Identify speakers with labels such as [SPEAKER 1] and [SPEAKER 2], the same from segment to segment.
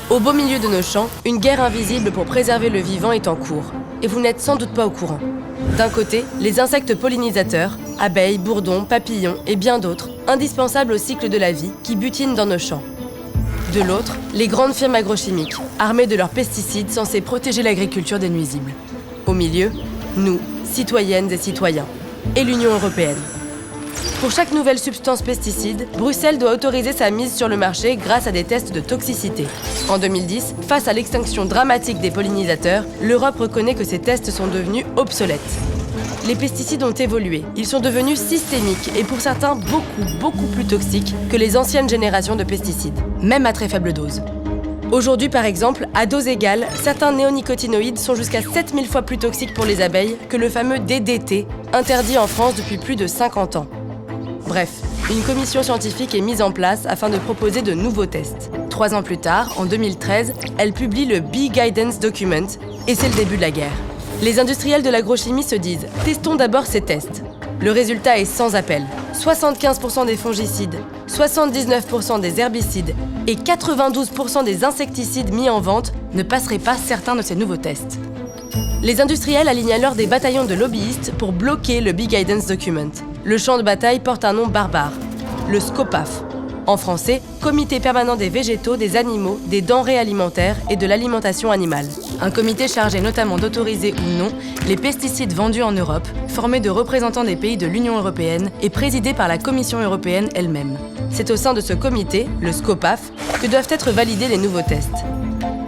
[SPEAKER 1] Au beau milieu de nos champs, une guerre invisible pour préserver le vivant est en cours. Et vous n'êtes sans doute pas au courant. D'un côté, les insectes pollinisateurs, abeilles, bourdons, papillons et bien d'autres, indispensables au cycle de la vie, qui butinent dans nos champs. De l'autre, les grandes firmes agrochimiques, armées de leurs pesticides censés protéger l'agriculture des nuisibles. Au milieu, nous, citoyennes et citoyens, et l'Union européenne. Pour chaque nouvelle substance pesticide, Bruxelles doit autoriser sa mise sur le marché grâce à des tests de toxicité. En 2010, face à l'extinction dramatique des pollinisateurs, l'Europe reconnaît que ces tests sont devenus obsolètes. Les pesticides ont évolué, ils sont devenus systémiques et pour certains beaucoup plus toxiques que les anciennes générations de pesticides, même à très faible dose. Aujourd'hui par exemple, à dose égale, certains néonicotinoïdes sont jusqu'à 7000 fois plus toxiques pour les abeilles que le fameux DDT, interdit en France depuis plus de 50 ans. Bref, une commission scientifique est mise en place afin de proposer de nouveaux tests. 3 ans plus tard, en 2013, elle publie le Bee Guidance Document et c'est le début de la guerre. Les industriels de l'agrochimie se disent « Testons d'abord ces tests ». Le résultat est sans appel. 75% des fongicides, 79% des herbicides et 92% des insecticides mis en vente ne passeraient pas certains de ces nouveaux tests. Les industriels alignent alors des bataillons de lobbyistes pour bloquer le Bee Guidance Document. Le champ de bataille porte un nom barbare, le SCOPAF. En français, Comité permanent des végétaux, des animaux, des denrées alimentaires et de l'alimentation animale. Un comité chargé notamment d'autoriser ou non les pesticides vendus en Europe, formé de représentants des pays de l'Union européenne et présidé par la Commission européenne elle-même. C'est au sein de ce comité, le SCOPAF, que doivent être validés les nouveaux tests.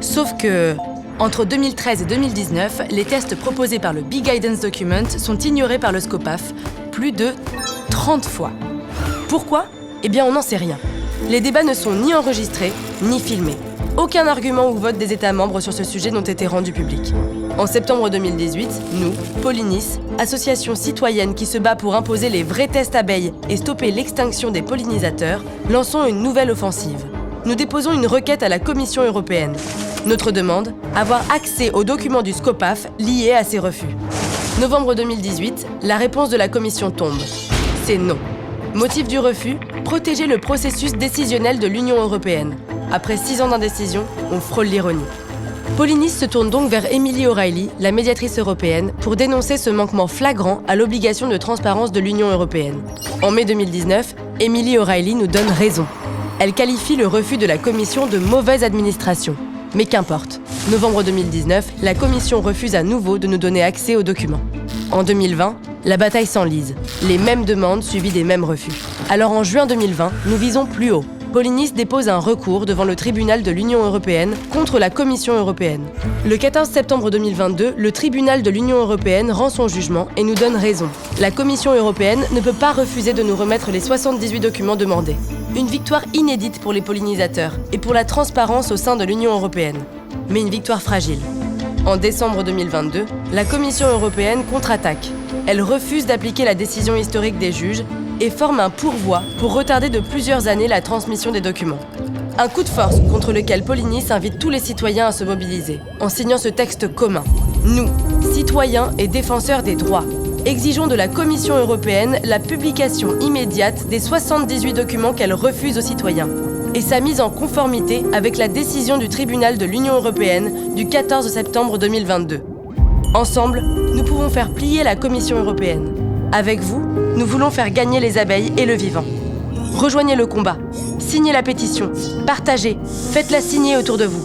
[SPEAKER 1] Sauf que, entre 2013 et 2019, les tests proposés par le Bee Guidance Document sont ignorés par le SCOPAF plus de 30 fois. Pourquoi ? Eh bien, on n'en sait rien. Les débats ne sont ni enregistrés, ni filmés. Aucun argument ou vote des États membres sur ce sujet n'ont été rendus publics. En septembre 2018, nous, Pollinis, association citoyenne qui se bat pour imposer les vrais tests abeilles et stopper l'extinction des pollinisateurs, lançons une nouvelle offensive. Nous déposons une requête à la Commission européenne. Notre demande, avoir accès aux documents du SCOPAF liés à ces refus. Novembre 2018, la réponse de la Commission tombe. C'est non. Motif du refus, protéger le processus décisionnel de l'Union européenne. Après 6 ans d'indécision, on frôle l'ironie. Pollinis se tourne donc vers Emily O'Reilly, la médiatrice européenne, pour dénoncer ce manquement flagrant à l'obligation de transparence de l'Union européenne. En mai 2019, Emily O'Reilly nous donne raison. Elle qualifie le refus de la Commission de mauvaise administration. Mais qu'importe. Novembre 2019, la Commission refuse à nouveau de nous donner accès aux documents. En 2020, la bataille s'enlise. Les mêmes demandes suivies des mêmes refus. Alors en juin 2020, nous visons plus haut. Pollinis dépose un recours devant le tribunal de l'Union européenne contre la Commission européenne. Le 14 septembre 2022, le tribunal de l'Union européenne rend son jugement et nous donne raison. La Commission européenne ne peut pas refuser de nous remettre les 78 documents demandés. Une victoire inédite pour les pollinisateurs et pour la transparence au sein de l'Union européenne. Mais une victoire fragile. En décembre 2022, la Commission européenne contre-attaque. Elle refuse d'appliquer la décision historique des juges et forme un pourvoi pour retarder de plusieurs années la transmission des documents. Un coup de force contre lequel Pollinis invite tous les citoyens à se mobiliser, en signant ce texte commun. Nous, citoyens et défenseurs des droits, exigeons de la Commission européenne la publication immédiate des 78 documents qu'elle refuse aux citoyens et sa mise en conformité avec la décision du tribunal de l'Union européenne du 14 septembre 2022. Ensemble, nous pouvons faire plier la Commission européenne. Avec vous, nous voulons faire gagner les abeilles et le vivant. Rejoignez le combat, signez la pétition, partagez, faites-la signer autour de vous.